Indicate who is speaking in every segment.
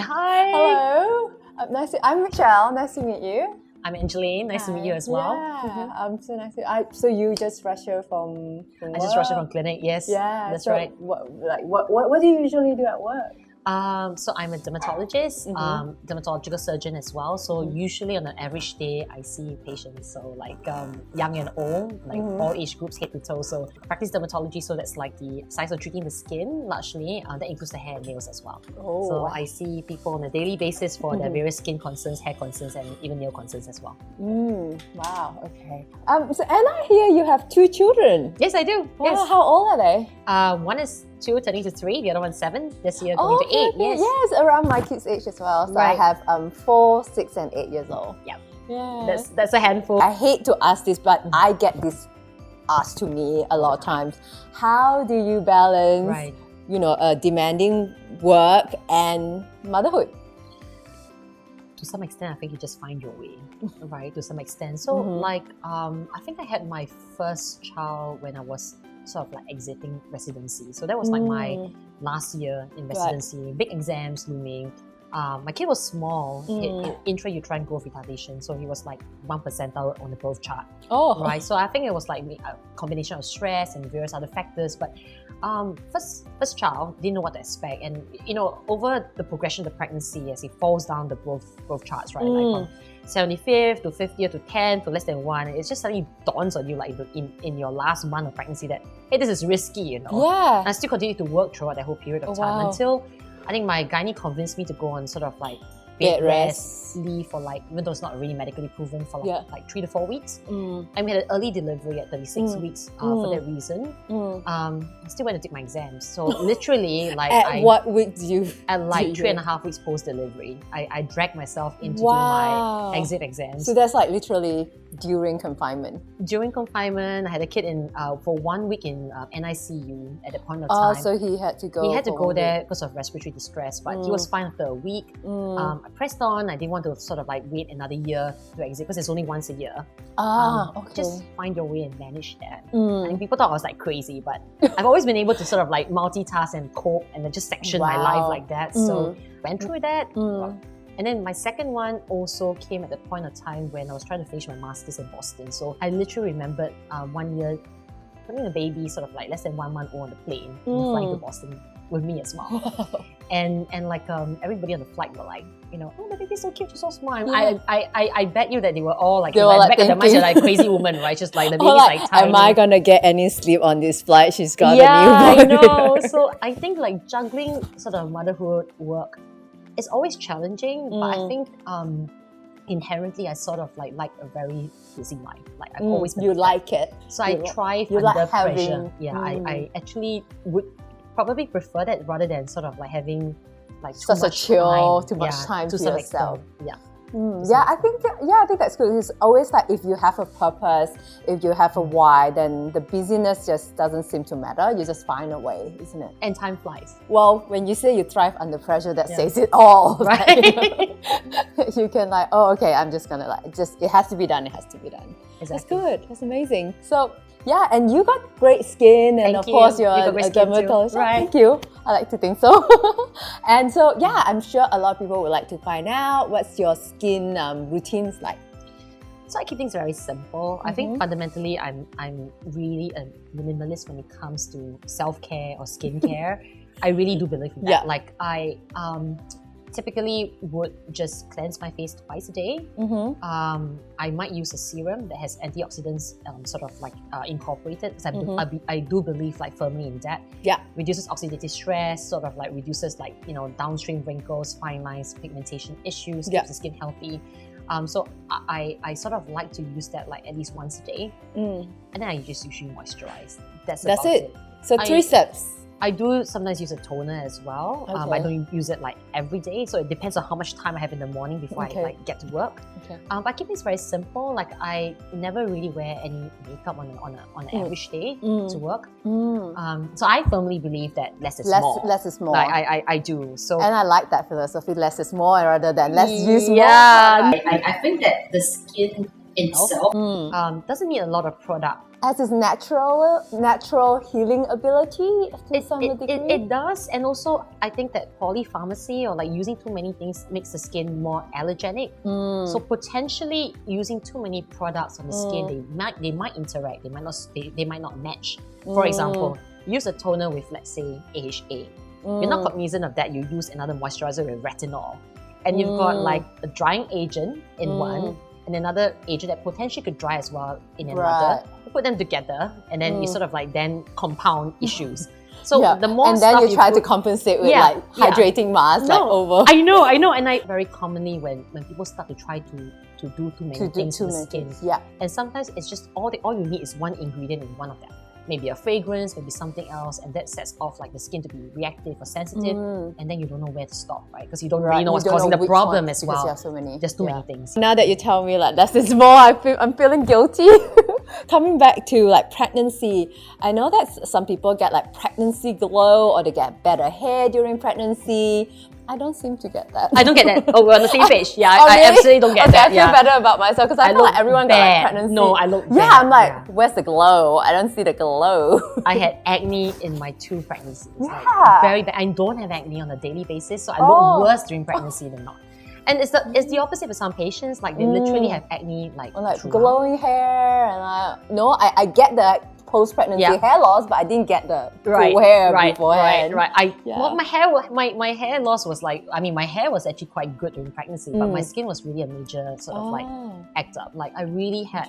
Speaker 1: Hi.
Speaker 2: Hello. I'm Michelle. Nice to meet you.
Speaker 1: I'm Angeline. Nice to meet you as well.
Speaker 2: Yeah. So nice to. So you just rushed here from
Speaker 1: I just rushed from clinic. Yes.
Speaker 2: Yeah.
Speaker 1: That's
Speaker 2: so
Speaker 1: right.
Speaker 2: What do you usually do at work?
Speaker 1: So I'm a dermatologist, dermatological surgeon as well. So usually on an average day, I see patients, so like young and old, like all age groups, head to toe. So practice dermatology, so that's like the science of treating the skin largely. That includes the hair and nails as well.
Speaker 2: Oh,
Speaker 1: so
Speaker 2: wow.
Speaker 1: I see people on a daily basis for their various skin concerns, hair concerns, and even nail concerns as well.
Speaker 2: Wow. Okay. So Anna, here you have 2 children.
Speaker 1: Yes, I do.
Speaker 2: Wow,
Speaker 1: Yes.
Speaker 2: how old are they?
Speaker 1: One is 2, turning to 3. The other one's 7. This year going to 8.
Speaker 2: Okay.
Speaker 1: Yes.
Speaker 2: Yes, around my kids' age as well. So
Speaker 1: Right.
Speaker 2: I have 4, 6, and 8 years old.
Speaker 1: Yeah.
Speaker 2: Yeah.
Speaker 1: That's a handful.
Speaker 2: I hate to ask this, but I get this asked to me a lot of times. How do you balance,
Speaker 1: Right.
Speaker 2: demanding work and motherhood?
Speaker 1: To some extent, I think you just find your way, right? To some extent. So, I think I had my first child when I was sort of like exiting residency. So that was like my last year in residency. Big exams looming. My kid was small, intrauterine growth retardation, so he was like 1 percentile on the growth chart.
Speaker 2: Oh,
Speaker 1: Right. So I think it was like a combination of stress and various other factors. But first child, didn't know what to expect, and over the progression of the pregnancy, as it falls down the growth charts, right, like from 75th to 50th to 10th to less than 1, it just suddenly dawns on you, like in your last month of pregnancy, that hey, this is risky,
Speaker 2: Yeah.
Speaker 1: And I still continued to work throughout that whole period of time until I think my gynae convinced me to go on sort of like bed rest leave for like, even though it's not really medically proven, for like 3 to 4 weeks. And we had an early delivery at 36 weeks for that reason. I still went to take my exams. So literally, like
Speaker 2: what week do you?
Speaker 1: at like 3.5 weeks post delivery, I dragged myself in to do my exit exams.
Speaker 2: So that's like literally during confinement.
Speaker 1: During confinement, I had a kid in for 1 week in NICU at that point of time.
Speaker 2: So he had to go.
Speaker 1: He had to go there because of respiratory distress, but he was fine after a week. I pressed on. I didn't want to sort of like wait another year to exit because it's only once a year.
Speaker 2: Okay.
Speaker 1: Just find your way and manage that. I think people thought I was like crazy, but I've always been able to sort of like multitask and cope and then just section my life like that. So went through that. And then my second one also came at the point of time when I was trying to finish my master's in Boston. So I literally remembered 1 year putting a baby sort of like less than 1 month old on the plane and flying to Boston with me as well. And like everybody on the flight were like, oh, the baby's so cute, she's so small. I bet you that they were all like, back at the mind, like crazy woman, right? Just like the baby's like tiny.
Speaker 2: Am I gonna get any sleep on this flight? She's got a
Speaker 1: I
Speaker 2: newborn.
Speaker 1: know. So I think like juggling sort of motherhood work is always challenging, but I think inherently I sort of like a very busy life. Like I've always been
Speaker 2: like it.
Speaker 1: So I thrive
Speaker 2: you
Speaker 1: under
Speaker 2: like
Speaker 1: pressure.
Speaker 2: having,
Speaker 1: Yeah, I actually would probably prefer that rather than sort of like having like too
Speaker 2: Such a
Speaker 1: much
Speaker 2: chill,
Speaker 1: time.
Speaker 2: too much time
Speaker 1: to
Speaker 2: to
Speaker 1: some
Speaker 2: yourself.
Speaker 1: extent. Yeah.
Speaker 2: I think that's good. It's always like if you have a purpose, if you have a why, then the busyness just doesn't seem to matter. You just find a way, isn't it?
Speaker 1: And time flies.
Speaker 2: Well, when you say you thrive under pressure, that says it all.
Speaker 1: Right.
Speaker 2: You can like, okay, I'm just gonna it has to be done. It has to be done.
Speaker 1: Exactly.
Speaker 2: That's good. That's amazing. So yeah, and you got great skin, and
Speaker 1: Thank
Speaker 2: of course
Speaker 1: you.
Speaker 2: you're
Speaker 1: You got
Speaker 2: a
Speaker 1: great skin too.
Speaker 2: dermatologist.
Speaker 1: Right.
Speaker 2: Thank you. I like to think so. And so yeah, I'm sure a lot of people would like to find out what's your skin routines like.
Speaker 1: So I keep things very simple. I think fundamentally I'm really a minimalist when it comes to self-care or skincare. I really do believe in that.
Speaker 2: Yeah.
Speaker 1: Like I typically would just cleanse my face twice a day. I might use a serum that has antioxidants sort of like incorporated, because I do believe like firmly in that.
Speaker 2: Yeah.
Speaker 1: Reduces oxidative stress, sort of like reduces like downstream wrinkles, fine lines, pigmentation issues, keeps the skin healthy. So I sort of like to use that like at least once a day, and then I just usually moisturize. That's it.
Speaker 2: So 3 steps.
Speaker 1: I do sometimes use a toner as well.
Speaker 2: Okay.
Speaker 1: I don't use it like every day, so it depends on how much time I have in the morning before I like get to work.
Speaker 2: Okay.
Speaker 1: But I keep things very simple. Like I never really wear any makeup on an average day to work. So I firmly believe that less is more.
Speaker 2: Less is more.
Speaker 1: Like I do. So
Speaker 2: and I like that philosophy. Less is more rather than let's use more.
Speaker 1: Yeah, I think that the skin in itself. Doesn't need a lot of product.
Speaker 2: Has its natural healing ability to some degree?
Speaker 1: It does, and also I think that polypharmacy or like using too many things makes the skin more allergenic. So potentially using too many products on the skin, they might interact, they might not match. For example, use a toner with, let's say, AHA. You're not cognizant of that. You use another moisturizer with retinol, and you've got like a drying agent in one, and another agent that potentially could dry as well in another. You put them together, and then you sort of like then compound issues. So the more
Speaker 2: and then
Speaker 1: stuff
Speaker 2: you try to compensate with like hydrating mask over.
Speaker 1: I know, and I very commonly when people start to try to do too many things to the skin, and sometimes it's just all you need is one ingredient in one of them. Maybe a fragrance, maybe something else, and that sets off like the skin to be reactive or sensitive, and then you don't know where to stop, right? Because you don't really know what's causing the problem as well.
Speaker 2: There's so many.
Speaker 1: There's too many things.
Speaker 2: Now that you tell me like less is more, I'm feeling guilty. Coming back to like pregnancy, I know that some people get like pregnancy glow or they get better hair during pregnancy. I don't seem to get that.
Speaker 1: I don't get that. Oh, we're on the same page. Yeah,
Speaker 2: Oh, really?
Speaker 1: I absolutely don't get that.
Speaker 2: I feel better about myself because I feel like everyone got like pregnancy.
Speaker 1: No, I look bad.
Speaker 2: Yeah, I'm like, where's the glow? I don't see the glow.
Speaker 1: I had acne in my 2 pregnancies. Like, very bad. I don't have acne on a daily basis, so I look worse during pregnancy than not. And it's the opposite for some patients. Like they literally have acne like
Speaker 2: glowing hair and I get the post-pregnancy hair loss, but I didn't get the full hair beforehand.
Speaker 1: Well, my hair loss was like, I mean, my hair was actually quite good during pregnancy, but my skin was really a major sort of like act up. Like I really had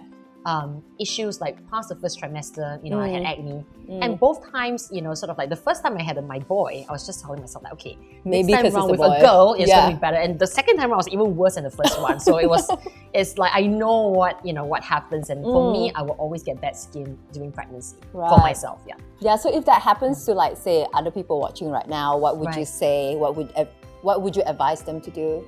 Speaker 1: issues like past the first trimester, I had acne. And both times, sort of like the first time I had my boy, I was just telling myself like, okay,
Speaker 2: maybe
Speaker 1: next time around with a girl, it's going to be better. And the second time around was even worse than the first one. So it's like, I know what happens. And for me, I will always get bad skin during pregnancy for myself,
Speaker 2: Yeah, so if that happens to like, say, other people watching right now, what would you say? What would you advise them to do?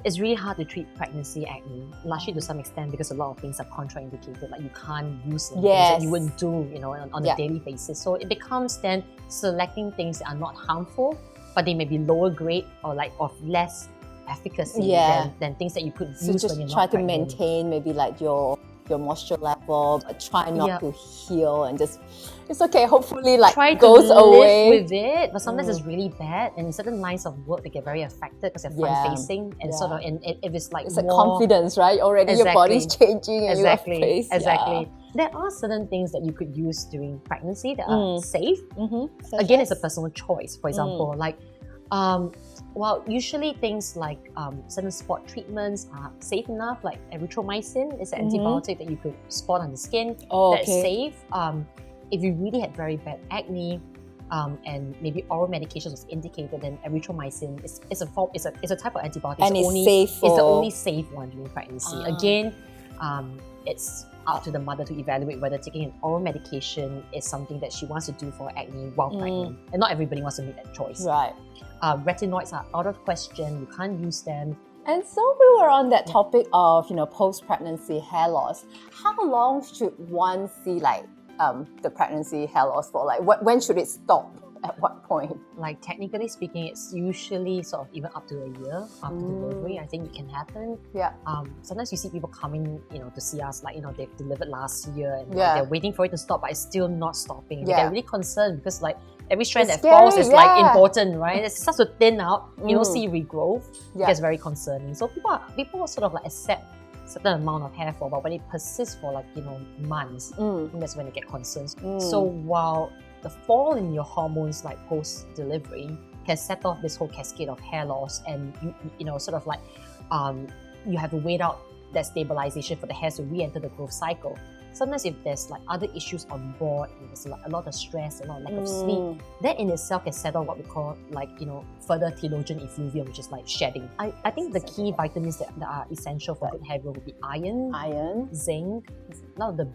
Speaker 1: It's really hard to treat pregnancy acne, largely to some extent because a lot of things are contraindicated. Like you can't use things that you wouldn't do, on a daily basis. So it becomes then selecting things that are not harmful, but they may be lower grade or like of less efficacy than things that you could use when you're not pregnant.
Speaker 2: Just try to maintain maybe like your moisture level, but try not to heal and just, it's okay, hopefully like
Speaker 1: try
Speaker 2: goes
Speaker 1: to
Speaker 2: away.
Speaker 1: Live with it, but sometimes it's really bad, and in certain lines of work they get very affected because they're front-facing, and sort of, and if it's like
Speaker 2: more, confidence, right? Already your body's changing and you have face.
Speaker 1: There are certain things that you could use during pregnancy that are safe. Again, it's a personal choice. For example, like well, usually things like certain spot treatments are safe enough, like erythromycin is an antibiotic that you could spot on the skin. That's safe. If you really had very bad acne and maybe oral medication was indicated, then erythromycin is a type of antibiotic.
Speaker 2: And it's safe.
Speaker 1: It's the only safe one during pregnancy. Again, it's up to the mother to evaluate whether taking an oral medication is something that she wants to do for acne while pregnant. And not everybody wants to make that choice.
Speaker 2: Right.
Speaker 1: Retinoids are out of question. You can't use them.
Speaker 2: And so we were on that topic of post-pregnancy hair loss. How long should one see like the pregnancy hair loss for? Like when should it stop? At what point?
Speaker 1: Like technically speaking, it's usually sort of even up to a year after delivery. I think it can happen.
Speaker 2: Yeah.
Speaker 1: Sometimes you see people coming, to see us like they've delivered last year and like, they're waiting for it to stop, but it's still not stopping. They get really concerned because like every strand that falls is like important, right? It starts to thin out. You don't see regrowth. It gets very concerning. So people sort of like accept certain amount of hair fall, but when it persists for like months, that's when they get concerned. So while the fall in your hormones like post-delivery can set off this whole cascade of hair loss, and you sort of like you have to wait out that stabilization for the hairs to re-enter the growth cycle. Sometimes if there's like other issues on board, there's like a lot of stress, a lot of lack of sleep, that in itself can set off what we call like further telogen effluvium, which is like shedding. I think the key vitamins that are essential for good hair growth would be iron, zinc, a lot of the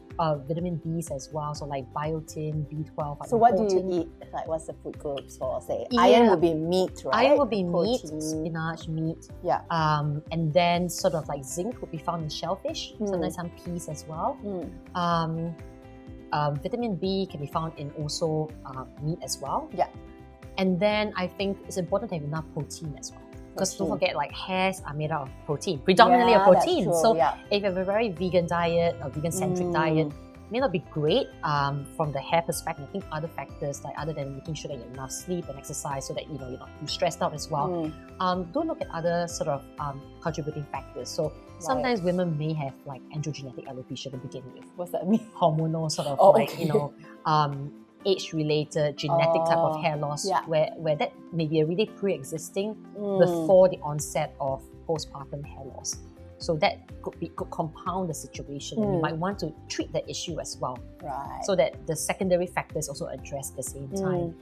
Speaker 1: vitamin Bs as well, so like biotin, B12.
Speaker 2: So what do you eat? Like what's the food groups for, say? Iron would be meat, right?
Speaker 1: Iron would be meat, spinach, meat.
Speaker 2: Yeah.
Speaker 1: And then sort of like zinc would be found in shellfish, sometimes some peas as well. Vitamin B can be found in also meat as well.
Speaker 2: Yeah.
Speaker 1: And then I think it's important to have enough protein as well. Because don't forget, like hairs are made out of protein, predominantly of protein.
Speaker 2: That's true,
Speaker 1: So
Speaker 2: yeah.
Speaker 1: if you have a very vegan diet or vegan-centric diet, may not be great from the hair perspective. I think other factors, like other than making sure that you have enough sleep and exercise so that you're not too stressed out as well. Do look at other sort of contributing factors. So sometimes women may have like androgenetic alopecia to begin with.
Speaker 2: What's that mean?
Speaker 1: Hormonal sort of age-related genetic type of hair loss, where that may be already pre-existing before the onset of postpartum hair loss. So that could compound the situation, and you might want to treat the issue as well, so that the secondary factors also address at the same time.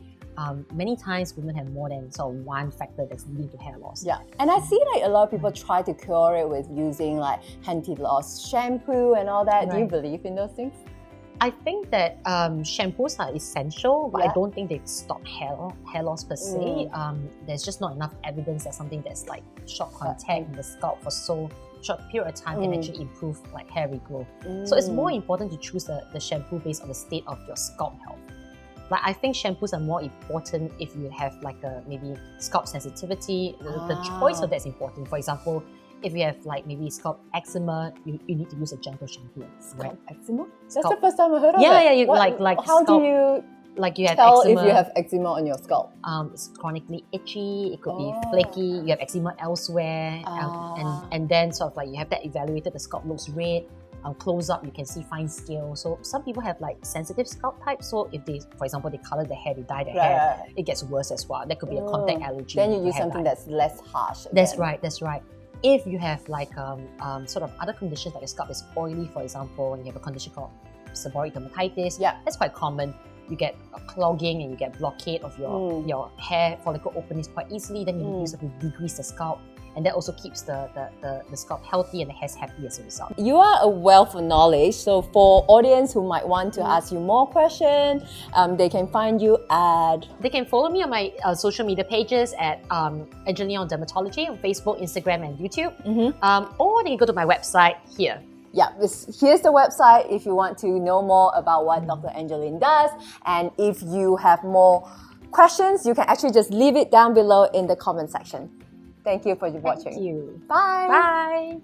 Speaker 1: Many times women have more than sort of one factor that's leading to hair loss.
Speaker 2: Yeah, and I see like a lot of people try to cure it with using like Antiloss shampoo and all that. Do you believe in those things?
Speaker 1: I think that shampoos are essential, but I don't think they stop hair loss per se. There's just not enough evidence that something that's like short contact in the scalp for so short period of time can actually improve like hair regrowth. So it's more important to choose the shampoo based on the state of your scalp health. Like I think shampoos are more important if you have like a maybe scalp sensitivity. The choice of that's important. For example, if you have like maybe scalp eczema, you need to use a gentle shampoo.
Speaker 2: Scalp eczema? That's the first time I heard of it.
Speaker 1: Yeah.
Speaker 2: How do you
Speaker 1: like you have
Speaker 2: tell
Speaker 1: eczema,
Speaker 2: if you have eczema on your scalp?
Speaker 1: It's chronically itchy, it could be flaky, you have eczema elsewhere, and then sort of like you have that evaluated, the scalp looks red, close up you can see fine scale. So some people have like sensitive scalp types, so if they, for example, they color their hair, they dye their hair, it gets worse as well. That could be a contact allergy.
Speaker 2: Then you use something that's less harsh.
Speaker 1: That's right. If you have like sort of other conditions like your scalp is oily, for example, and you have a condition called seborrheic dermatitis, that's quite common. You get a clogging and you get blockade of your hair follicle openings quite easily, then you need to use something to degrease the scalp, and that also keeps the scalp healthy and the hairs happy as a result.
Speaker 2: You are a wealth of knowledge, so for audience who might want to ask you more questions, they can find you at...
Speaker 1: They can follow me on my social media pages at Angeline Yong Dermatology on Facebook, Instagram and YouTube, or they can go to my website here.
Speaker 2: Yeah, here's the website if you want to know more about what Dr. Angeline does. And if you have more questions, you can actually just leave it down below in the comment section. Thank you for watching.
Speaker 1: Thank you.
Speaker 2: Bye.
Speaker 1: Bye.